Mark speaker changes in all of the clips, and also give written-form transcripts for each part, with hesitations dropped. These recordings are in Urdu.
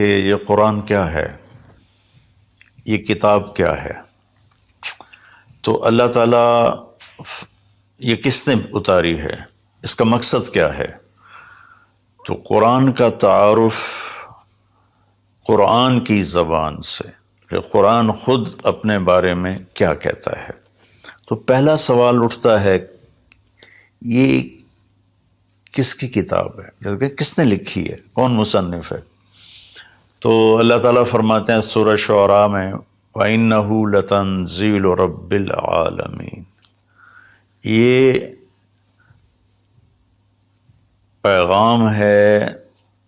Speaker 1: کہ یہ قرآن کیا ہے، یہ کتاب کیا ہے؟ تو اللہ تعالیٰ یہ کس نے اتاری ہے، اس کا مقصد کیا ہے؟ تو قرآن کا تعارف قرآن کی زبان سے، کہ قرآن خود اپنے بارے میں کیا کہتا ہے۔ تو پہلا سوال اٹھتا ہے یہ کس کی کتاب ہے، کس نے لکھی ہے، کون مصنف ہے؟ تو اللہ تعالیٰ فرماتے ہیں سورہ شعراء میں وَإِنَّهُ لَتَنزِيلُ رَبِّ الْعَالَمِينَ، یہ پیغام ہے،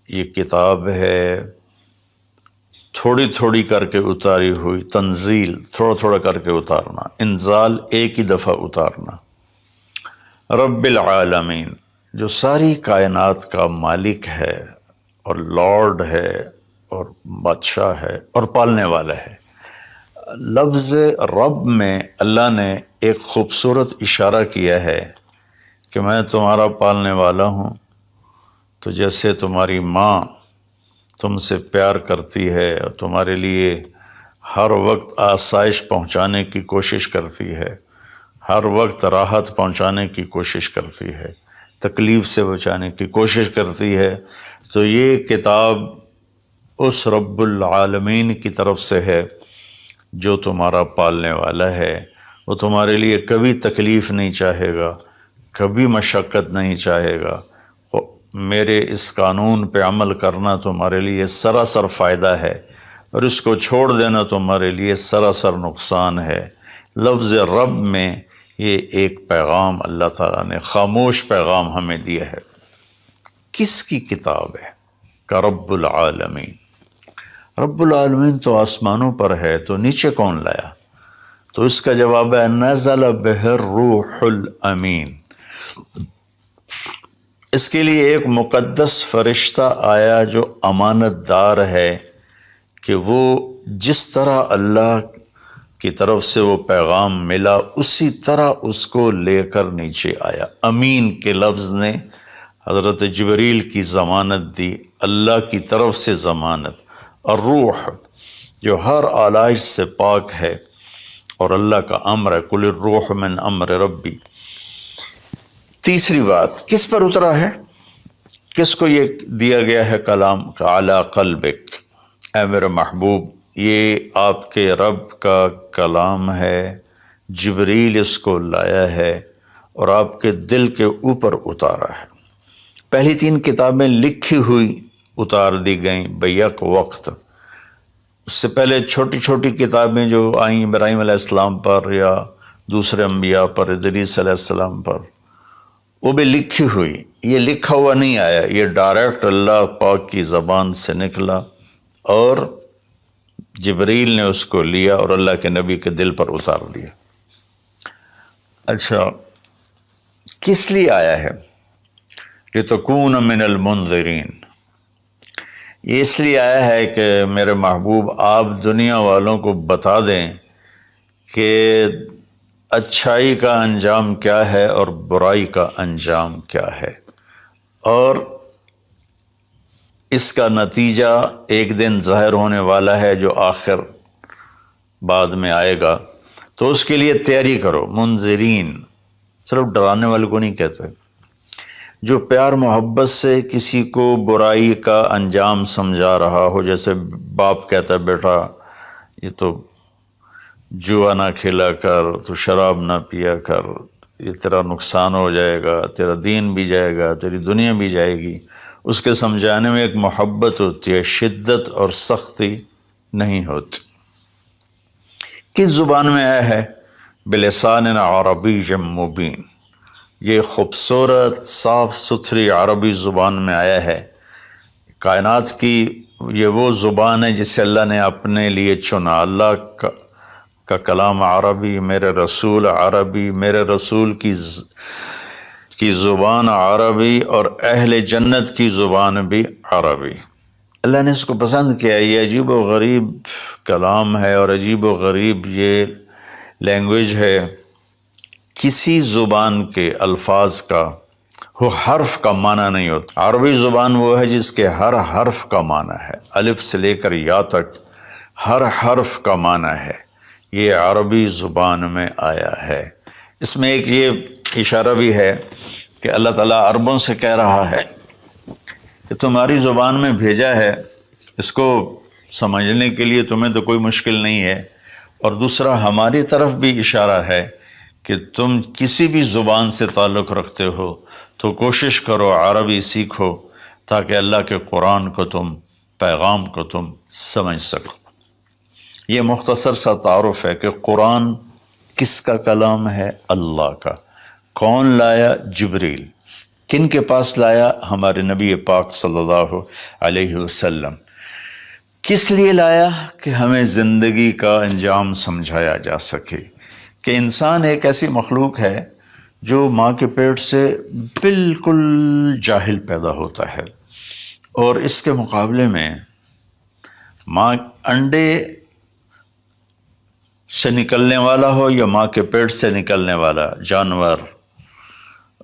Speaker 1: یہ کتاب ہے، تھوڑی تھوڑی کر کے اتاری ہوئی، تنزیل تھوڑا تھوڑا کر کے اتارنا، انزال ایک ہی دفعہ اتارنا۔ رب العالمین، جو ساری کائنات کا مالک ہے اور لارڈ ہے اور بادشاہ ہے اور پالنے والا ہے۔ لفظ رب میں اللہ نے ایک خوبصورت اشارہ کیا ہے کہ میں تمہارا پالنے والا ہوں، تو جیسے تمہاری ماں تم سے پیار کرتی ہے اور تمہارے لیے ہر وقت آسائش پہنچانے کی کوشش کرتی ہے، ہر وقت راحت پہنچانے کی کوشش کرتی ہے، تکلیف سے بچانے کی کوشش کرتی ہے، تو یہ کتاب اس رب العالمین کی طرف سے ہے جو تمہارا پالنے والا ہے۔ وہ تمہارے لیے کبھی تکلیف نہیں چاہے گا، کبھی مشقت نہیں چاہے گا۔ میرے اس قانون پہ عمل کرنا تمہارے لیے سراسر فائدہ ہے، اور اس کو چھوڑ دینا تمہارے لیے سراسر نقصان ہے۔ لفظ رب میں یہ ایک پیغام اللہ تعالیٰ نے خاموش پیغام ہمیں دیا ہے۔ کس کی کتاب ہے؟ کہ رب العالمین۔ رب العالمین تو آسمانوں پر ہے، تو نیچے کون لایا؟ تو اس کا جواب ہے نزل بہ الروح الامین۔ اس کے لیے ایک مقدس فرشتہ آیا جو امانت دار ہے، کہ وہ جس طرح اللہ کی طرف سے وہ پیغام ملا اسی طرح اس کو لے کر نیچے آیا۔ امین کے لفظ نے حضرت جبریل کی ضمانت دی، اللہ کی طرف سے ضمانت، اور روح جو ہر آلائش سے پاک ہے، اور اللہ کا امر ہے قل الروح من امر ربی۔ تیسری بات، کس پر اترا ہے؟ کس کو یہ دیا گیا ہے کلام؟ کا علی قلبک، اے میرے محبوب، یہ آپ کے رب کا کلام ہے، جبریل اس کو لایا ہے اور آپ کے دل کے اوپر اتارا ہے۔ پہلی 3 کتابیں لکھی ہوئی اتار دی گئیں بیک وقت۔ اس سے پہلے چھوٹی چھوٹی کتابیں جو آئیں ابراہیم علیہ السلام پر یا دوسرے انبیاء پر، ادریس علیہ السلام پر، وہ بھی لکھی ہوئی۔ یہ لکھا ہوا نہیں آیا، یہ ڈائریکٹ اللہ پاک کی زبان سے نکلا اور جبریل نے اس کو لیا اور اللہ کے نبی کے دل پر اتار دیا۔ اچھا، کس لیے آیا ہے؟ لِتَكُونَ مِنَ الْمُنذِرِينَ، یہ اس لیے آیا ہے کہ میرے محبوب آپ دنیا والوں کو بتا دیں کہ اچھائی کا انجام کیا ہے اور برائی کا انجام کیا ہے، اور اس کا نتیجہ ایک دن ظاہر ہونے والا ہے جو آخر بعد میں آئے گا، تو اس کے لیے تیاری کرو۔ منذرین صرف ڈرانے والے کو نہیں کہتے، جو پیار محبت سے کسی کو برائی کا انجام سمجھا رہا ہو، جیسے باپ کہتا ہے بیٹا یہ تو جوا نہ کھیلا کر، تو شراب نہ پیا کر، یہ تیرا نقصان ہو جائے گا، تیرا دین بھی جائے گا، تیری دنیا بھی جائے گی۔ اس کے سمجھانے میں ایک محبت ہوتی ہے، شدت اور سختی نہیں ہوتی۔ کس زبان میں آیا ہے؟ بلسان عربی مبین، یہ خوبصورت صاف ستھری عربی زبان میں آیا ہے۔ کائنات کی یہ وہ زبان ہے جسے اللہ نے اپنے لیے چنا۔ اللہ کا کلام عربی، میرے رسول عربی، میرے رسول کی زبان عربی، اور اہل جنت کی زبان بھی عربی۔ اللہ نے اس کو پسند کیا۔ یہ عجیب و غریب کلام ہے اور عجیب و غریب یہ لینگویج ہے۔ کسی زبان کے الفاظ کا وہ حرف کا معنی نہیں ہوتا۔ عربی زبان وہ ہے جس کے ہر حرف کا معنی ہے۔ الف سے لے کر یا تک ہر حرف کا معنی ہے، یہ عربی زبان میں آیا ہے۔ اس میں ایک یہ اشارہ بھی ہے کہ اللہ تعالیٰ عربوں سے کہہ رہا ہے کہ تمہاری زبان میں بھیجا ہے، اس کو سمجھنے کے لیے تمہیں تو کوئی مشکل نہیں ہے، اور دوسرا ہماری طرف بھی اشارہ ہے کہ تم کسی بھی زبان سے تعلق رکھتے ہو تو کوشش کرو عربی سیکھو تاکہ اللہ کے قرآن کو تم، پیغام کو تم سمجھ سکو۔ یہ مختصر سا تعارف ہے کہ قرآن کس کا کلام ہے؟ اللہ کا۔ کون لایا؟ جبریل۔ کن کے پاس لایا؟ ہمارے نبی پاک صلی اللہ علیہ وسلم۔ کس لیے لایا؟ کہ ہمیں زندگی کا انجام سمجھایا جا سکے کہ انسان ایک ایسی مخلوق ہے جو ماں کے پیٹ سے بالکل جاہل پیدا ہوتا ہے، اور اس کے مقابلے میں ماں انڈے سے نکلنے والا ہو یا ماں کے پیٹ سے نکلنے والا جانور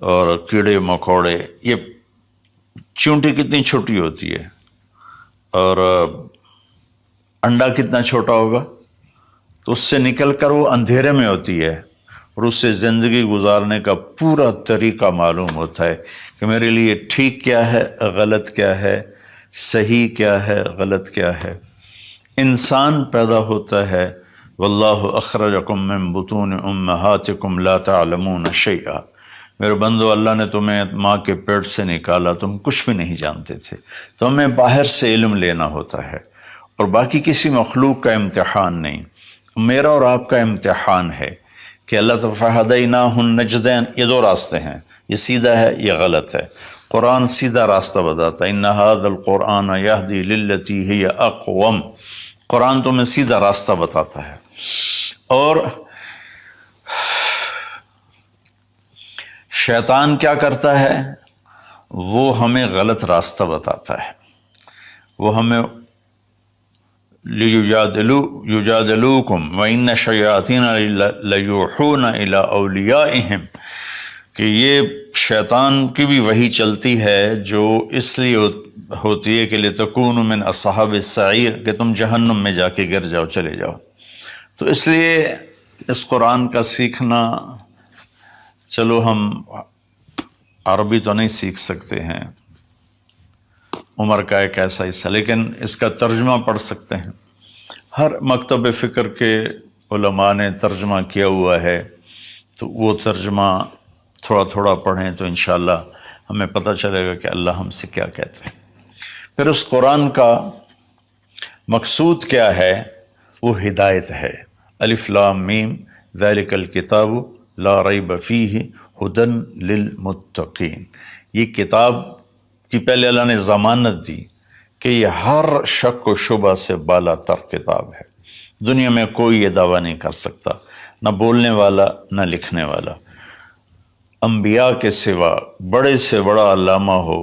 Speaker 1: اور کیڑے مکوڑے، یہ چونٹی کتنی چھوٹی ہوتی ہے اور انڈا کتنا چھوٹا ہوگا، تو اس سے نکل کر وہ اندھیرے میں ہوتی ہے، اور اس سے زندگی گزارنے کا پورا طریقہ معلوم ہوتا ہے کہ میرے لیے ٹھیک کیا ہے، غلط کیا ہے، صحیح کیا ہے، غلط کیا ہے۔ انسان پیدا ہوتا ہے، واللہ اخرجکم من بطون امہاتکم لا تعلمون شیئا، میرے بندو اللہ نے تمہیں ماں کے پیٹ سے نکالا، تم کچھ بھی نہیں جانتے تھے، تو ہمیں باہر سے علم لینا ہوتا ہے، اور باقی کسی مخلوق کا امتحان نہیں، میرا اور آپ کا امتحان ہے کہ اللہ فہدیناہ النجدین، یہ دو راستے ہیں، یہ سیدھا ہے، یہ غلط ہے۔ قرآن سیدھا راستہ بتاتا ہے، ان ھذا القرآن یہدی للتی ہی اقوم، قرآن تمہیں سیدھا راستہ بتاتا ہے۔ اور شیطان کیا کرتا ہے؟ وہ ہمیں غلط راستہ بتاتا ہے، وہ ہمیں یجادلوکم وَإِنَّ الشَّيَاطِينَ لَيُوحُونَ إِلَىٰ أَوْلِيَائِهِمْ، کہ یہ شیطان کی بھی وحی چلتی ہے جو اس لیے ہوتی ہے کہ لِتَكُونُوا مِنْ أَصْحَابِ السَّعِيرِ، کہ تم جہنم میں جا کے گر جاؤ، چلے جاؤ۔ تو اس لیے اس قرآن کا سیکھنا، چلو ہم عربی تو نہیں سیکھ سکتے ہیں، عمر کا ایک ایسا حصہ، لیکن اس کا ترجمہ پڑھ سکتے ہیں۔ ہر مکتب فکر کے علماء نے ترجمہ کیا ہوا ہے، تو وہ ترجمہ تھوڑا تھوڑا پڑھیں تو انشاءاللہ ہمیں پتہ چلے گا کہ اللہ ہم سے کیا کہتے ہیں۔ پھر اس قرآن کا مقصود کیا ہے؟ وہ ہدایت ہے۔ الف لام میم ذالک الکتاب لا ریب فیہ ھدی للمتقین، یہ کتاب کی پہلے اللہ نے ضمانت دی کہ یہ ہر شک و شبہ سے بالا تر کتاب ہے، دنیا میں کوئی یہ دعویٰ نہیں کر سکتا، نہ بولنے والا نہ لکھنے والا۔ انبیاء کے سوا بڑے سے بڑا علامہ ہو،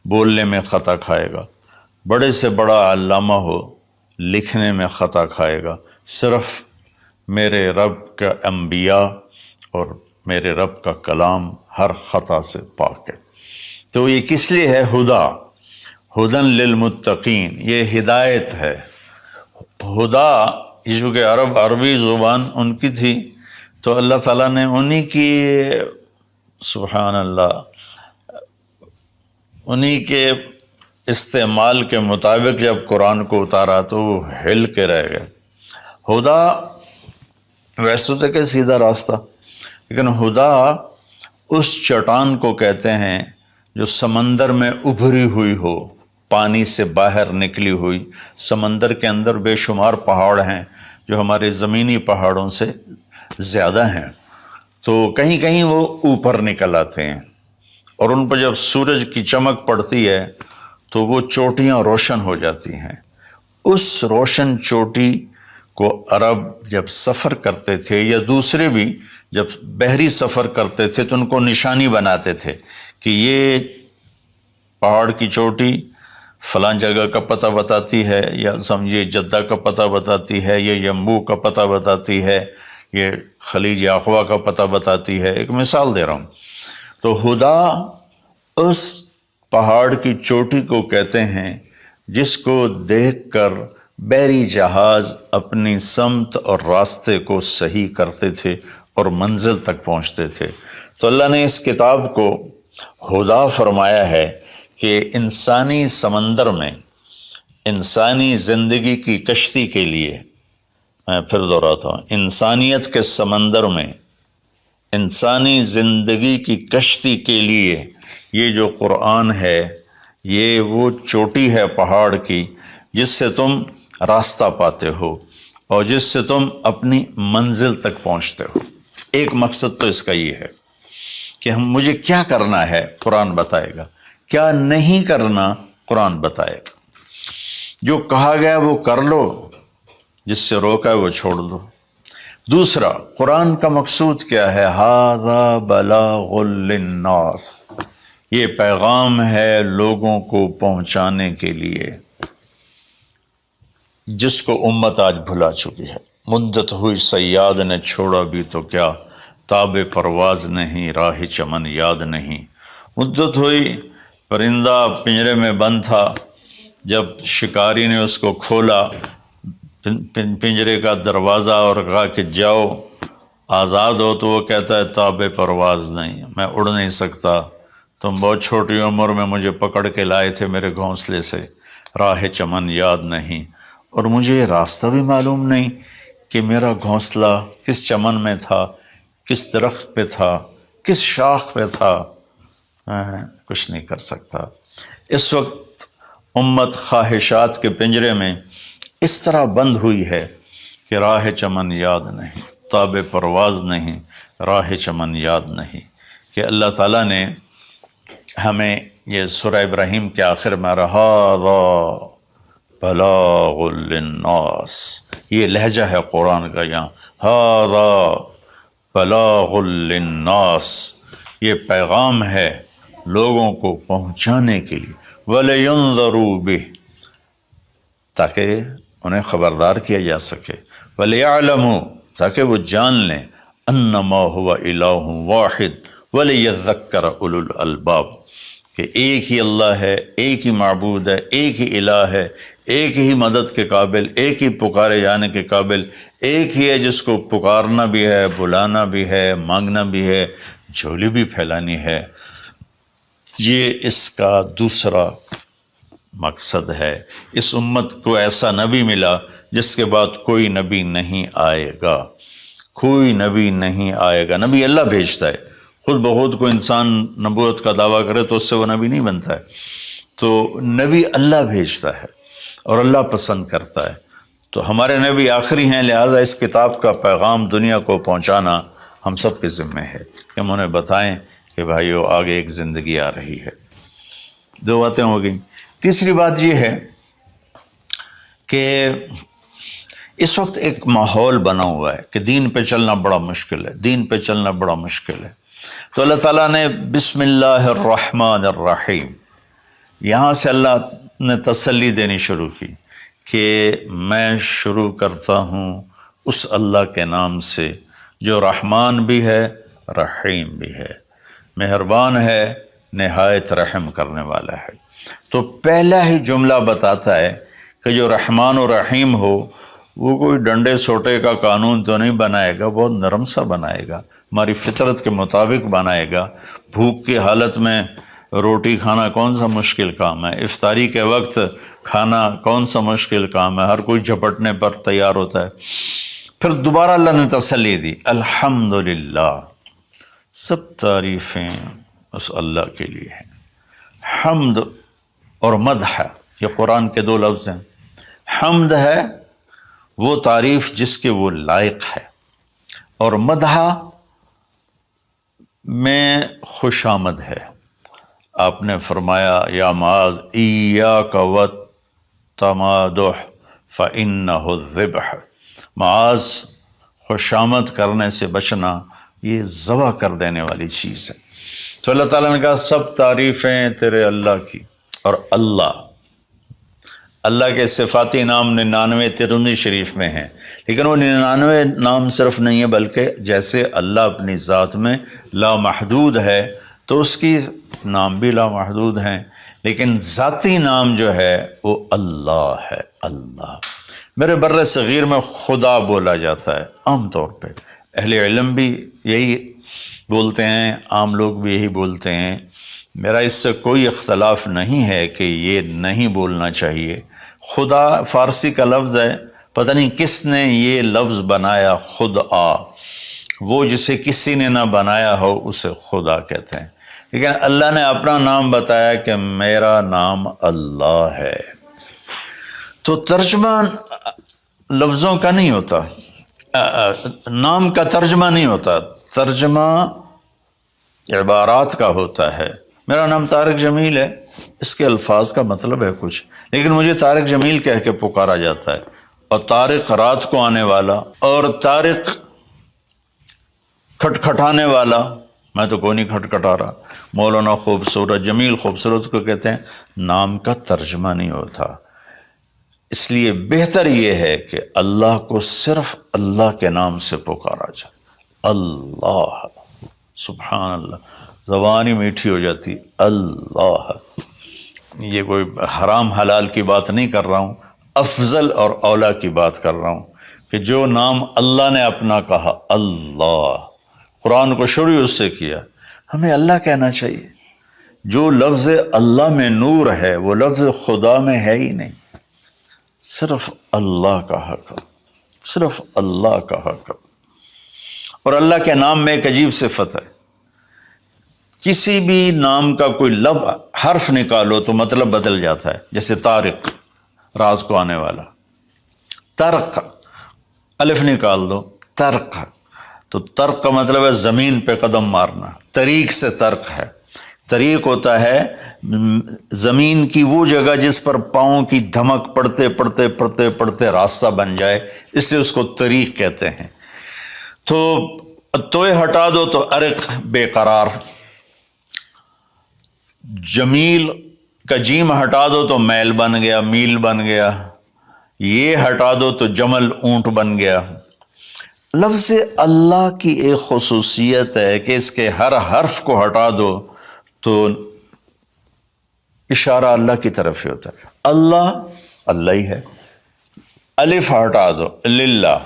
Speaker 1: بولنے میں خطا کھائے گا، بڑے سے بڑا علامہ ہو، لکھنے میں خطا کھائے گا، صرف میرے رب کا انبیاء اور میرے رب کا کلام ہر خطا سے پاک ہے۔ تو یہ کس لیے ہے؟ ہدن للمتقین، یہ ہدایت ہے۔ ہدا، یہ چونکہ عربی زبان ان کی تھی، تو اللہ تعالیٰ نے انہی کی، سبحان اللہ، انہی کے استعمال کے مطابق جب قرآن کو اتارا تو وہ ہل کے رہ گئے۔ ہدا ویسے تو کہ سیدھا راستہ، لیکن ہدا اس چٹان کو کہتے ہیں جو سمندر میں ابھری ہوئی ہو، پانی سے باہر نکلی ہوئی۔ سمندر کے اندر بے شمار پہاڑ ہیں جو ہمارے زمینی پہاڑوں سے زیادہ ہیں، تو کہیں کہیں وہ اوپر نکل آتے ہیں، اور ان پر جب سورج کی چمک پڑتی ہے تو وہ چوٹیاں روشن ہو جاتی ہیں۔ اس روشن چوٹی کو عرب جب سفر کرتے تھے یا دوسرے بھی جب بحری سفر کرتے تھے تو ان کو نشانی بناتے تھے کہ یہ پہاڑ کی چوٹی فلاں جگہ کا پتہ بتاتی ہے، یا سمجھیے جدہ کا پتہ بتاتی ہے، یہ یمبو کا پتہ بتاتی ہے، یہ خلیج عقبہ کا پتہ بتاتی ہے۔ ایک مثال دے رہا ہوں۔ تو ہدا اس پہاڑ کی چوٹی کو کہتے ہیں جس کو دیکھ کر بحری جہاز اپنی سمت اور راستے کو صحیح کرتے تھے اور منزل تک پہنچتے تھے۔ تو اللہ نے اس کتاب کو ہدا فرمایا ہے کہ انسانی سمندر میں انسانی زندگی کی کشتی کے لیے، میں پھر دہراتا ہوں، انسانیت کے سمندر میں انسانی زندگی کی کشتی کے لیے یہ جو قرآن ہے، یہ وہ چوٹی ہے پہاڑ کی جس سے تم راستہ پاتے ہو اور جس سے تم اپنی منزل تک پہنچتے ہو۔ ایک مقصد تو اس کا یہ ہے کہ مجھے کیا کرنا ہے قرآن بتائے گا، کیا نہیں کرنا قرآن بتائے گا، جو کہا گیا وہ کر لو، جس سے روکا ہے وہ چھوڑ دو۔ دوسرا، قرآن کا مقصود کیا ہے؟ ھذا بلاغ للناس، یہ پیغام ہے لوگوں کو پہنچانے کے لیے، جس کو امت آج بھلا چکی ہے۔ مدت ہوئی صیاد نے چھوڑا بھی تو کیا، تاب پرواز نہیں راہ چمن یاد نہیں۔ مدت ہوئی، پرندہ پنجرے میں بند تھا، جب شکاری نے اس کو کھولا پنجرے کا دروازہ اور کہا کہ جاؤ آزاد ہو، تو وہ کہتا ہے تاب پرواز نہیں، میں اڑ نہیں سکتا، تم بہت چھوٹی عمر میں مجھے پکڑ کے لائے تھے میرے گھونسلے سے، راہ چمن یاد نہیں، اور مجھے راستہ بھی معلوم نہیں کہ میرا گھونسلہ کس چمن میں تھا، کس درخت پہ تھا، کس شاخ پہ تھا، میں کچھ نہیں کر سکتا۔ اس وقت امت خواہشات کے پنجرے میں اس طرح بند ہوئی ہے کہ راہ چمن یاد نہیں، تاب پرواز نہیں، راہ چمن یاد نہیں، کہ اللہ تعالیٰ نے ہمیں یہ سورہ ابراہیم کے آخر میں ھذا بلاغ للناس، یہ لہجہ ہے قرآن کا، یہاں ھذا بلاغ للناس، یہ پیغام ہے لوگوں کو پہنچانے کے لیے، وَلِيُنذَرُوا بِهِ، تاکہ انہیں خبردار کیا جا سکے، وَلِيَعْلَمُوا، تاکہ وہ جان لیں، أَنَّمَا هُوَ إِلَٰهٌ وَاحِدٌ وَلِيَذَّكَّرَ أُولُو الْأَلْبَابِ، کہ ایک ہی اللہ ہے، ایک ہی معبود ہے، ایک ہی الہ ہے، ایک ہی مدد کے قابل، ایک ہی پکارے جانے کے قابل، ایک ہی ہے جس کو پکارنا بھی ہے، بلانا بھی ہے، مانگنا بھی ہے، جھولی بھی پھیلانی ہے۔ یہ اس کا دوسرا مقصد ہے۔ اس امت کو ایسا نبی ملا جس کے بعد کوئی نبی نہیں آئے گا، کوئی نبی نہیں آئے گا۔ نبی اللہ بھیجتا ہے، خود بخود کو انسان نبوت کا دعویٰ کرے تو اس سے وہ نبی نہیں بنتا ہے، تو نبی اللہ بھیجتا ہے اور اللہ پسند کرتا ہے۔ تو ہمارے نبی آخری ہیں، لہٰذا اس کتاب کا پیغام دنیا کو پہنچانا ہم سب کے ذمہ ہے کہ ہم انہیں بتائیں کہ بھائیو آگے ایک زندگی آ رہی ہے۔ دو باتیں ہو گئیں۔ تیسری بات یہ ہے کہ اس وقت ایک ماحول بنا ہوا ہے کہ دین پہ چلنا بڑا مشکل ہے، دین پہ چلنا بڑا مشکل ہے۔ تو اللہ تعالیٰ نے بسم اللہ الرحمن الرحیم، یہاں سے اللہ نے تسلی دینی شروع کی کہ میں شروع کرتا ہوں اس اللہ کے نام سے جو رحمان بھی ہے رحیم بھی ہے، مہربان ہے، نہایت رحم کرنے والا ہے۔ تو پہلا ہی جملہ بتاتا ہے کہ جو رحمان و رحیم ہو وہ کوئی ڈنڈے سوٹے کا قانون تو نہیں بنائے گا، بہت نرم سا بنائے گا، ہماری فطرت کے مطابق بنائے گا۔ بھوک کی حالت میں روٹی کھانا کون سا مشکل کام ہے، افطاری کے وقت کھانا کون سا مشکل کام ہے، ہر کوئی جھپٹنے پر تیار ہوتا ہے۔ پھر دوبارہ اللہ نے تسلی دی، الحمدللہ، سب تعریفیں اس اللہ کے لیے ہیں۔ حمد اور مدح، یہ قرآن کے دو لفظ ہیں۔ حمد ہے وہ تعریف جس کے وہ لائق ہے، اور مدح میں خوش آمد ہے۔ آپ نے فرمایا یا معاذ ایاک والتمادح فإنہ الذبح، معاذ خوش آمد کرنے سے بچنا یہ ذبح کر دینے والی چیز ہے۔ تو اللہ تعالیٰ نے کہا سب تعریفیں تیرے اللہ کی، اور اللہ کے صفاتی نام 99 ترمذی شریف میں ہیں، لیکن وہ 99 نام صرف نہیں ہے، بلکہ جیسے اللہ اپنی ذات میں لامحدود ہے تو اس کی نام بھی لامحدود ہیں، لیکن ذاتی نام جو ہے وہ اللہ ہے، اللہ۔ میرے بر صغیر میں خدا بولا جاتا ہے عام طور پہ، اہل علم بھی یہی بولتے ہیں، عام لوگ بھی یہی بولتے ہیں، میرا اس سے کوئی اختلاف نہیں ہے کہ یہ نہیں بولنا چاہیے۔ خدا فارسی کا لفظ ہے، پتہ نہیں کس نے یہ لفظ بنایا، خدا، وہ جسے کسی نے نہ بنایا ہو اسے خدا کہتے ہیں، لیکن اللہ نے اپنا نام بتایا کہ میرا نام اللہ ہے۔ تو ترجمہ لفظوں کا نہیں ہوتا، نام کا ترجمہ نہیں ہوتا، ترجمہ عبارات کا ہوتا ہے۔ میرا نام طارق جمیل ہے، اس کے الفاظ کا مطلب ہے کچھ، لیکن مجھے طارق جمیل کہہ کے پکارا جاتا ہے، اور طارق رات کو آنے والا، اور طارق کھٹکھٹانے والا، میں تو کوئی نہیں کھٹکھٹا رہا۔ مولانا خوبصورت، جمیل خوبصورت کو کہتے ہیں، نام کا ترجمہ نہیں ہوتا۔ اس لیے بہتر یہ ہے کہ اللہ کو صرف اللہ کے نام سے پکارا جائے، اللہ، سبحان اللہ، زبان ہی میٹھی ہو جاتی، اللہ۔ یہ کوئی حرام حلال کی بات نہیں کر رہا ہوں، افضل اور اولا کی بات کر رہا ہوں کہ جو نام اللہ نے اپنا کہا، اللہ، قرآن کو شروع اس سے کیا، ہمیں اللہ کہنا چاہیے۔ جو لفظ اللہ میں نور ہے وہ لفظ خدا میں ہے ہی نہیں، صرف اللہ کا حق، صرف اللہ کا حق۔ اور اللہ کے نام میں ایک عجیب صفت ہے، کسی بھی نام کا کوئی لفظ حرف نکالو تو مطلب بدل جاتا ہے۔ جیسے طارق، رات کو آنے والا، طرق، الف نکال دو، طرق، تو طرق کا مطلب ہے زمین پہ قدم مارنا، طریق سے طرق ہے۔ طریق ہوتا ہے زمین کی وہ جگہ جس پر پاؤں کی دھمک پڑتے پڑتے پڑتے پڑتے راستہ بن جائے، اس لیے اس کو طریق کہتے ہیں۔ تو ہٹا دو تو ارق، بے قرار۔ جمیل کا جیم ہٹا دو تو میل بن گیا، میل بن گیا۔ یہ ہٹا دو تو جمل، اونٹ بن گیا۔ لفظ اللہ کی ایک خصوصیت ہے کہ اس کے ہر حرف کو ہٹا دو تو اشارہ اللہ کی طرف ہی ہوتا ہے، اللہ اللہ ہی ہے۔ الف ہٹا دو، للہ،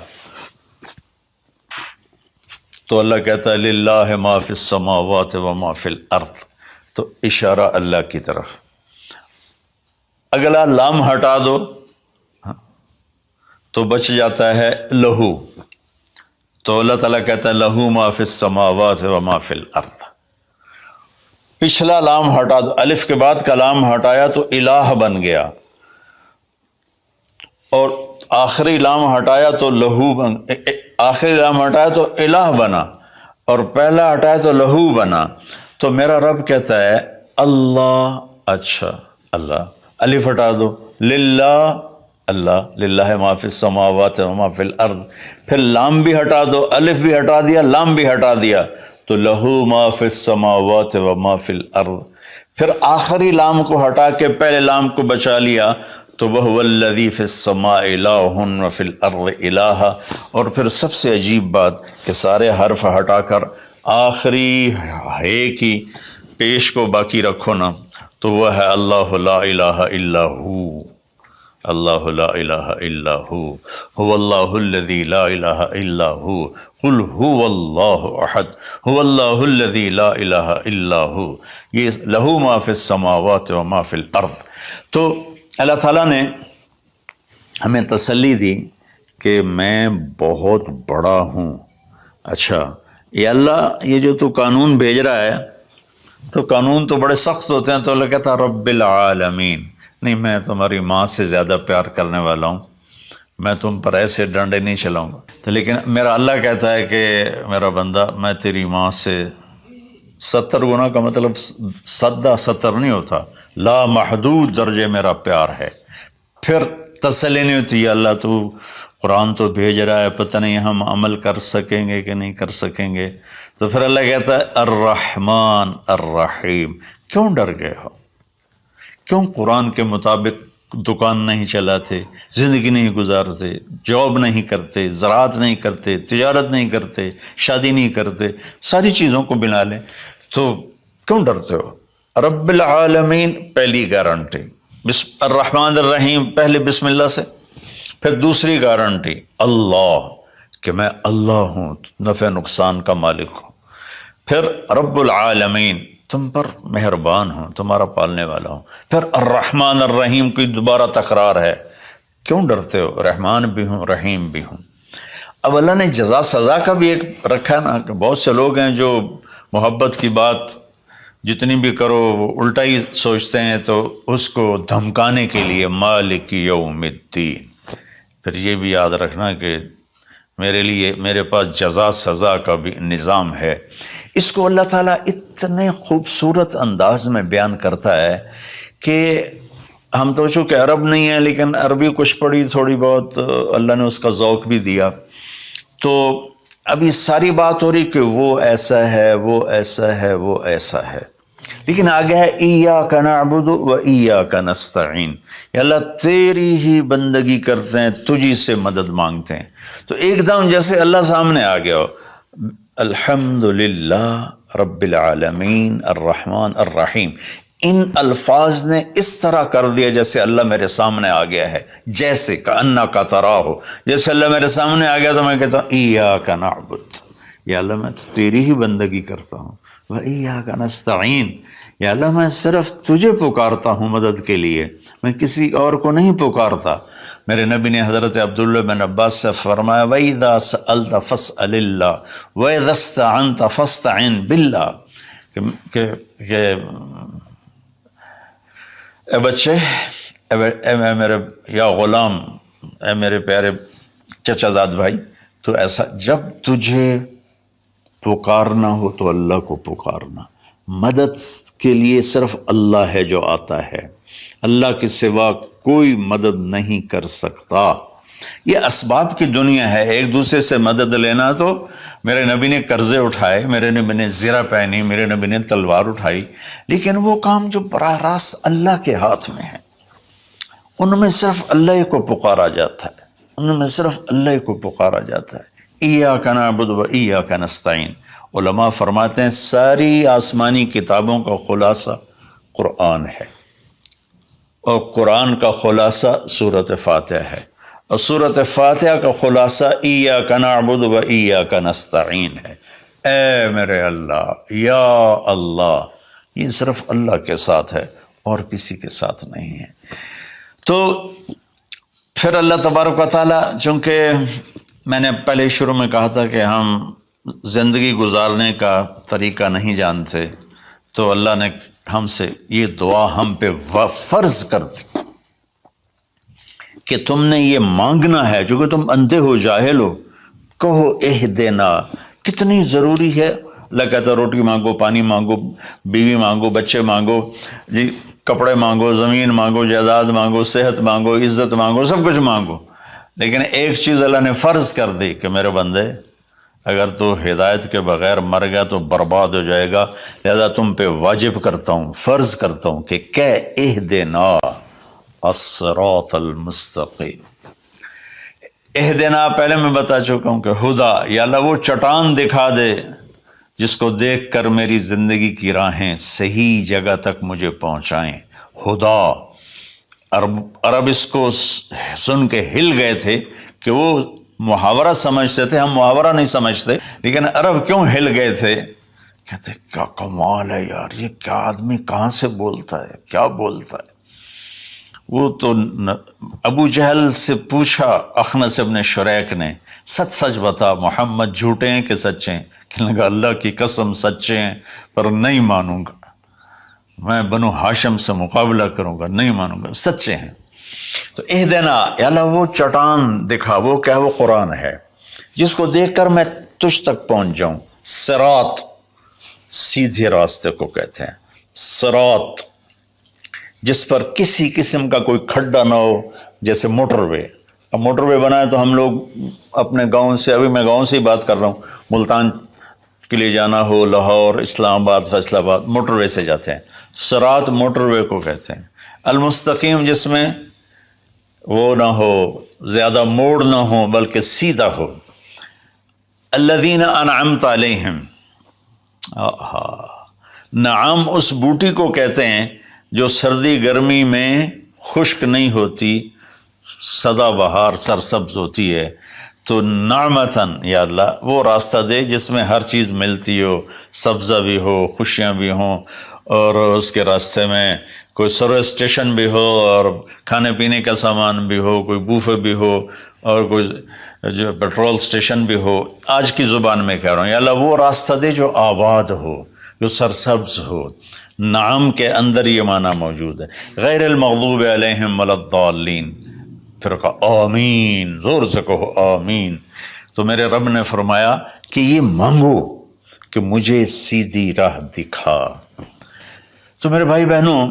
Speaker 1: تو اللہ کہتا ہے للہ ما فی السماوات و ما فی الارض، تو اشارہ اللہ کی طرف۔ اگلا لام ہٹا دو تو بچ جاتا ہے لہو، تو اللہ تعالیٰ کہتا ہے لہو ما فی السماوات و ما فی الارض۔ پچھلا لام ہٹا دو، الف کے بعد کا لام ہٹایا تو الہ بن گیا، اور آخری لام ہٹایا تو لہو آخری لام ہٹایا تو الہ بنا، اور پہلا ہٹایا تو لہو بنا۔ تو میرا رب کہتا ہے اللہ، اچھا اللہ، الف ہٹا دو، للہ، اللہ، للہ ما فی السماوات و ما فی الارض، پھر لام بھی ہٹا دو، الف بھی ہٹا دیا، لام بھی ہٹا دیا، تو لہو ما فی السماوات و ما فی الارض۔ پھر آخری لام کو ہٹا کے پہلے لام کو بچا لیا تو وَهُوَ الَّذِي فِي السَّمَاءِ إِلَٰهٌ وَفِي الْأَرْضِ إِلَٰهٌ۔ اور پھر سب سے عجیب بات کہ سارے حرف ہٹا کر آخری ہے کی پیش کو باقی رکھو نا، تو وہ ہے اللہ لا الہ الا ہو، اللہ لا الہ الا ہو، هو اللہ الذی لا الہ الا ہو، قل هو اللہ احد، هو اللہ الذی لا الہ الا ہو، یہ لہو ما فی السماوات و ما فی الارض۔ تو اللہ تعالیٰ نے ہمیں تسلی دی کہ میں بہت بڑا ہوں۔ اچھا یہ اللہ، یہ جو تو قانون بھیج رہا ہے، تو قانون تو بڑے سخت ہوتے ہیں، تو اللہ کہتا رب العالمین، نہیں میں تمہاری ماں سے زیادہ پیار کرنے والا ہوں، میں تم پر ایسے ڈنڈے نہیں چلاؤں گا۔ تو لیکن میرا اللہ کہتا ہے کہ میرا بندہ، میں تیری ماں سے 70 گنا کا مطلب 70 نہیں ہوتا، لا محدود درجے میرا پیار ہے۔ پھر تسلی نہیں ہوتی، اللہ تو قرآن تو بھیج رہا ہے، پتہ نہیں ہم عمل کر سکیں گے کہ نہیں کر سکیں گے۔ تو پھر اللہ کہتا ہے الرحمن الرحیم، کیوں ڈر گئے ہو؟ کیوں قرآن کے مطابق دکان نہیں چلاتے، زندگی نہیں گزارتے، جاب نہیں کرتے، زراعت نہیں کرتے، تجارت نہیں کرتے، شادی نہیں کرتے، ساری چیزوں کو بنا لیں، تو کیوں ڈرتے ہو؟ رب العالمین پہلی گارنٹی، الرحمن الرحیم پہلے بسم اللہ سے، پھر دوسری گارنٹی اللہ کہ میں اللہ ہوں، نفع نقصان کا مالک ہوں، پھر رب العالمین تم پر مہربان ہوں، تمہارا پالنے والا ہوں، پھر الرحمن الرحیم کی دوبارہ تکرار ہے، کیوں ڈرتے ہو، رحمان بھی ہوں رحیم بھی ہوں۔ اب اللہ نے جزا سزا کا بھی ایک رکھا نا، کہ بہت سے لوگ ہیں جو محبت کی بات جتنی بھی کرو وہ الٹا ہی سوچتے ہیں، تو اس کو دھمکانے کے لیے مالک یوم الدین۔ پھر یہ بھی یاد رکھنا کہ میرے پاس جزا سزا کا بھی نظام ہے۔ اس کو اللہ تعالیٰ اتنے خوبصورت انداز میں بیان کرتا ہے کہ ہم تو چونکہ عرب نہیں ہیں، لیکن عربی کچھ پڑھی تھوڑی بہت، اللہ نے اس کا ذوق بھی دیا، تو ابھی ساری بات ہو رہی کہ وہ ایسا ہے، وہ ایسا ہے، وہ ایسا ہے، لیکن آگے ہے ایاک نعبد و ایاک نستعین، یا اللہ تیری ہی بندگی کرتے ہیں، تجھی سے مدد مانگتے ہیں۔ تو ایک دم جیسے اللہ سامنے آ گیا ہو، الحمدللہ رب العالمین الرحمن الرحیم، ان الفاظ نے اس طرح کر دیا جیسے اللہ میرے سامنے آ گیا ہے، جیسے کأنک تراہ، جیسے اللہ میرے سامنے آ گیا تو میں کہتا ہوں ایاک نعبد، یا اللہ میں تو تیری ہی بندگی کرتا ہوں، و ایاک نستعین، یا اللہ میں صرف تجھے پکارتا ہوں مدد کے لیے، میں کسی اور کو نہیں پکارتا۔ میرے نبی نے حضرت عبداللہ بن عباس سے فرمایا وَإِذَا سَأَلْتَ فَاسْأَلِ اللَّهِ وَإِذَا اسْتَعَنْتَ فَاسْتَعِنْ بِاللَّهِ، کہ اے بچے، اے میرے یا غلام، اے میرے پیارے چچا زاد بھائی، تو ایسا جب تجھے پکارنا ہو تو اللہ کو پکارنا، مدد کے لیے صرف اللہ ہے جو آتا ہے، اللہ کے سوا کوئی مدد نہیں کر سکتا۔ یہ اسباب کی دنیا ہے، ایک دوسرے سے مدد لینا، تو میرے نبی نے قرضے اٹھائے، میرے نبی نے زرہ پہنی، میرے نبی نے تلوار اٹھائی، لیکن وہ کام جو براہ راست اللہ کے ہاتھ میں ہے، ان میں صرف اللہ کو پکارا جاتا ہے، ان میں صرف اللہ کو پکارا جاتا ہے۔ ایاک نعبد و ایاک نستعین، علماء فرماتے ہیں ساری آسمانی کتابوں کا خلاصہ قرآن ہے، اور قرآن کا خلاصہ سورۃ فاتحہ ہے، اور سورۃ فاتحہ کا خلاصہ ایاک نعبد و ایاک نستعین ہے۔ اے میرے اللہ، یا اللہ، یہ صرف اللہ کے ساتھ ہے اور کسی کے ساتھ نہیں ہے۔ تو پھر اللہ تبارک و تعالیٰ، چونکہ میں نے پہلے شروع میں کہا تھا کہ ہم زندگی گزارنے کا طریقہ نہیں جانتے، تو اللہ نے ہم سے یہ دعا ہم پہ فرض کر دی کہ تم نے یہ مانگنا ہے، جو کہ تم اندھے ہو جاہل ہو، کہو اہدنا۔ کتنی ضروری ہے، اللہ کہتا ہے روٹی مانگو، پانی مانگو، بیوی مانگو، بچے مانگو، جی کپڑے مانگو، زمین مانگو، جائیداد مانگو، صحت مانگو، عزت مانگو، سب کچھ مانگو، لیکن ایک چیز اللہ نے فرض کر دی کہ میرے بندے اگر تو ہدایت کے بغیر مر گیا تو برباد ہو جائے گا، لہذا تم پہ واجب کرتا ہوں، فرض کرتا ہوں کہ اہدنا الصراط المستقیم۔ اہدنا پہلے میں بتا چکا ہوں کہ ہدا، یا اللہ وہ چٹان دکھا دے جس کو دیکھ کر میری زندگی کی راہیں صحیح جگہ تک مجھے پہنچائیں۔ ہدا، عرب اس کو سن کے ہل گئے تھے کہ وہ محاورہ سمجھتے تھے، ہم محاورہ نہیں سمجھتے، لیکن عرب کیوں ہل گئے تھے؟ کہتے کیا کمال ہے یار، یہ کیا آدمی کہاں سے بولتا ہے، کیا بولتا ہے۔ وہ تو ابو جہل سے پوچھا اخنس ابن شریک نے، سچ سچ بتا محمد جھوٹے ہیں کہ سچے ہیں؟ کہنے لگا اللہ کی قسم سچے ہیں، پر نہیں مانوں گا، میں بنو ہاشم سے مقابلہ کروں گا، نہیں مانوں گا، سچے ہیں۔ تو اہدنا، یا اللہ وہ چٹان دکھا، وہ کیا، وہ قرآن ہے جس کو دیکھ کر میں تجھ تک پہنچ جاؤں۔ صراط، سیدھے راستے کو کہتے ہیں، صراط جس پر کسی قسم کا کوئی کھڈا نہ ہو، جیسے موٹر وے۔ اب موٹر وے بنائے تو ہم لوگ اپنے گاؤں سے، ابھی میں گاؤں سے ہی بات کر رہا ہوں، ملتان کے لیے جانا ہو، لاہور، اسلام آباد، فیصل آباد، موٹر وے سے جاتے ہیں۔ صراط موٹر وے کو کہتے ہیں۔ المستقیم جس میں وہ نہ ہو، زیادہ موڑ نہ ہو بلکہ سیدھا ہو۔ الذین انعمت علیہم، نعام اس بوٹی کو کہتے ہیں جو سردی گرمی میں خشک نہیں ہوتی، سدا بہار سرسبز ہوتی ہے۔ تو نعمتاً یا اللہ وہ راستہ دے جس میں ہر چیز ملتی ہو، سبزہ بھی ہو، خوشیاں بھی ہوں، اور اس کے راستے میں کوئی سروس اسٹیشن بھی ہو، اور کھانے پینے کا سامان بھی ہو، کوئی بوفے بھی ہو، اور کوئی جو پیٹرول اسٹیشن بھی ہو۔ آج کی زبان میں کہہ رہا ہوں، یا اللہ وہ راستہ دے جو آباد ہو، جو سرسبز ہو۔ نعم کے اندر یہ معنی موجود ہے، غیر المغضوب علیہم ولا الضالین۔ پھر کہا آمین، زور سے کہو آمین۔ تو میرے رب نے فرمایا کہ یہ مانگو کہ مجھے سیدھی راہ دکھا۔ تو میرے بھائی بہنوں،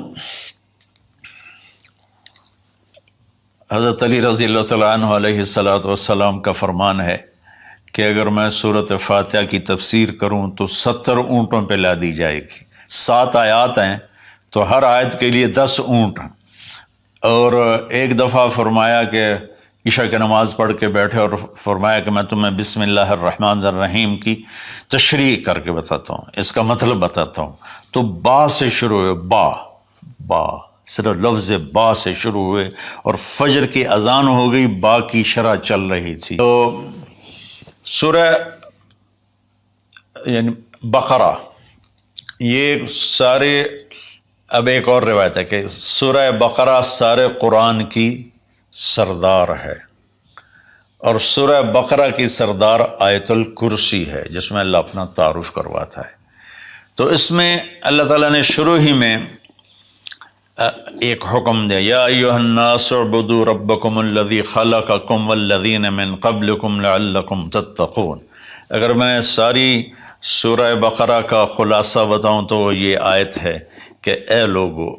Speaker 1: حضرت علی رضی اللہ تعالیٰ عنہ علیہ السلام کا فرمان ہے کہ اگر میں سورۃ فاتحہ کی تفسیر کروں تو 70 اونٹوں پہ لا دی جائے گی۔ 7 آیات ہیں تو ہر آیت کے لیے 10 اونٹ۔ اور ایک دفعہ فرمایا کہ عشاء کی نماز پڑھ کے بیٹھے اور فرمایا کہ میں تمہیں بسم اللہ الرحمن الرحیم کی تشریح کر کے بتاتا ہوں، اس کا مطلب بتاتا ہوں۔ تو با سے شروع ہوئے، با صرف لفظ با سے شروع ہوئے، اور فجر کی اذان ہو گئی، با کی شرح چل رہی تھی۔ تو سورہ یعنی بقرہ، یہ سارے، اب ایک اور روایت ہے کہ سورہ بقرہ سارے قرآن کی سردار ہے، اور سورہ بقرہ کی سردار آیت الکرسی ہے جس میں اللہ اپنا تعارف کرواتا ہے۔ تو اس میں اللہ تعالیٰ نے شروع ہی میں ایک حکم دیا، یا ایھا الناس اعبدوا ربکم الذی خلقکم والذین من قبلکم لعلکم تتقون۔ اگر میں ساری سورہ بقرہ کا خلاصہ بتاؤں تو یہ آیت ہے کہ اے لوگو،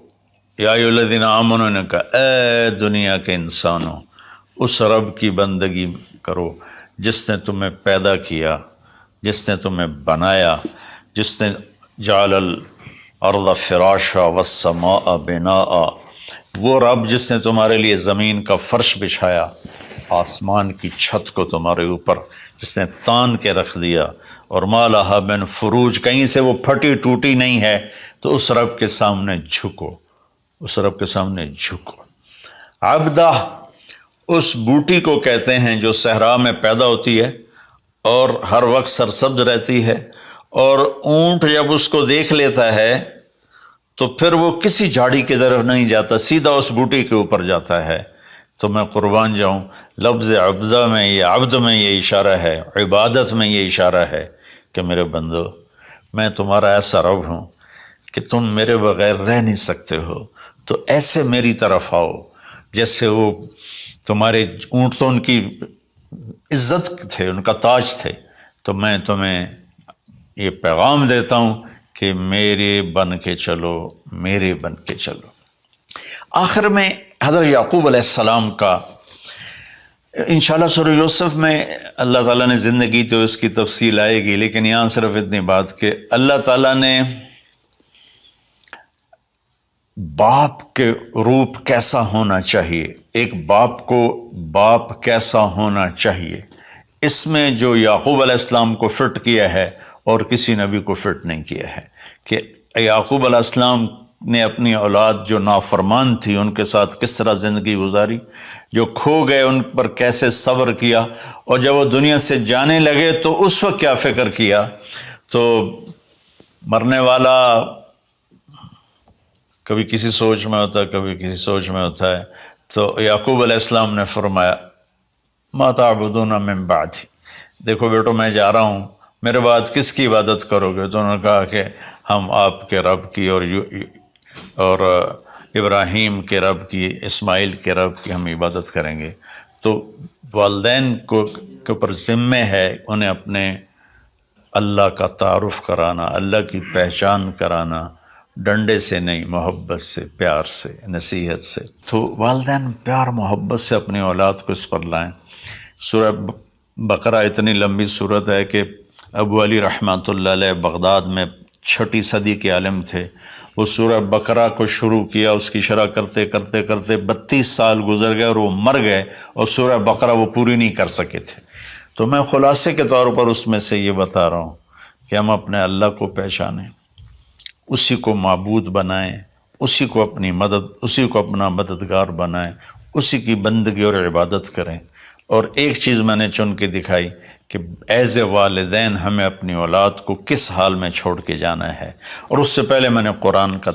Speaker 1: یا ایھا الذین آمنوا نے کہا اے دنیا کے انسانوں، اس رب کی بندگی کرو جس نے تمہیں پیدا کیا، جس نے تمہیں بنایا، جس نے جعل الارض فراشا والسماء بناء، وہ رب جس نے تمہارے لیے زمین کا فرش بچھایا، آسمان کی چھت کو تمہارے اوپر جس نے تان کے رکھ دیا، اور ما لہا من فروج، کہیں سے وہ پھٹی ٹوٹی نہیں ہے۔ تو اس رب کے سامنے جھکو، اس رب کے سامنے جھکو۔ عبدہ اس بوٹی کو کہتے ہیں جو صحرا میں پیدا ہوتی ہے اور ہر وقت سرسبز رہتی ہے، اور اونٹ جب اس کو دیکھ لیتا ہے تو پھر وہ کسی جھاڑی کی طرف نہیں جاتا، سیدھا اس بوٹی کے اوپر جاتا ہے۔ تو میں قربان جاؤں، لفظ عبدہ میں، یہ عبد میں یہ اشارہ ہے، عبادت میں یہ اشارہ ہے کہ میرے بندو، میں تمہارا ایسا رب ہوں کہ تم میرے بغیر رہ نہیں سکتے ہو، تو ایسے میری طرف آؤ جیسے وہ تمہارے اونٹ تو ان کی عزت تھے، ان کا تاج تھے۔ تو میں تمہیں یہ پیغام دیتا ہوں کہ میرے بن کے چلو، میرے بن کے چلو۔ آخر میں حضرت یعقوب علیہ السلام کا انشاءاللہ سورہ یوسف میں اللہ تعالیٰ نے زندگی تو اس کی تفصیل آئے گی، لیکن یہاں صرف اتنی بات کہ اللہ تعالیٰ نے باپ کے روپ کیسا ہونا چاہیے، ایک باپ کو باپ کیسا ہونا چاہیے، اس میں جو یعقوب علیہ السلام کو فٹ کیا ہے اور کسی نبی کو فٹ نہیں کیا ہے، کہ یعقوب علیہ السلام نے اپنی اولاد جو نافرمان تھی ان کے ساتھ کس طرح زندگی گزاری، جو کھو گئے ان پر کیسے صبر کیا، اور جب وہ دنیا سے جانے لگے تو اس وقت کیا فکر کیا۔ تو مرنے والا کبھی کسی سوچ میں ہوتا ہے، کبھی کسی سوچ میں ہوتا ہے۔ تو یعقوب علیہ السلام نے فرمایا ما تعبدون من بعدی، دیکھو بیٹو میں جا رہا ہوں، میرے بعد کس کی عبادت کرو گے؟ تو انہوں نے کہا کہ ہم آپ کے رب کی اور ابراہیم کے رب کی، اسماعیل کے رب کی ہم عبادت کریں گے۔ تو والدین کے اوپر ذمہ ہے انہیں اپنے اللہ کا تعارف کرانا، اللہ کی پہچان کرانا، ڈنڈے سے نہیں، محبت سے، پیار سے، نصیحت سے۔ تو والدین پیار محبت سے اپنی اولاد کو اس پر لائیں۔ سورہ بقرہ اتنی لمبی صورت ہے کہ ابو علی رحمۃ اللہ علیہ بغداد میں 6 صدی کے عالم تھے، وہ سورہ بقرہ کو شروع کیا، اس کی شرح کرتے کرتے کرتے 32 سال گزر گئے اور وہ مر گئے، اور سورہ بقرہ وہ پوری نہیں کر سکے تھے۔ تو میں خلاصے کے طور پر اس میں سے یہ بتا رہا ہوں کہ ہم اپنے اللہ کو پہچانیں، اسی کو معبود بنائیں، اسی کو اپنی مدد، اسی کو اپنا مددگار بنائیں، اسی کی بندگی اور عبادت کریں۔ اور ایک چیز میں نے چن کے دکھائی کہ ایز اے والدین ہمیں اپنی اولاد کو کس حال میں چھوڑ کے جانا ہے، اور اس سے پہلے میں نے قرآن کا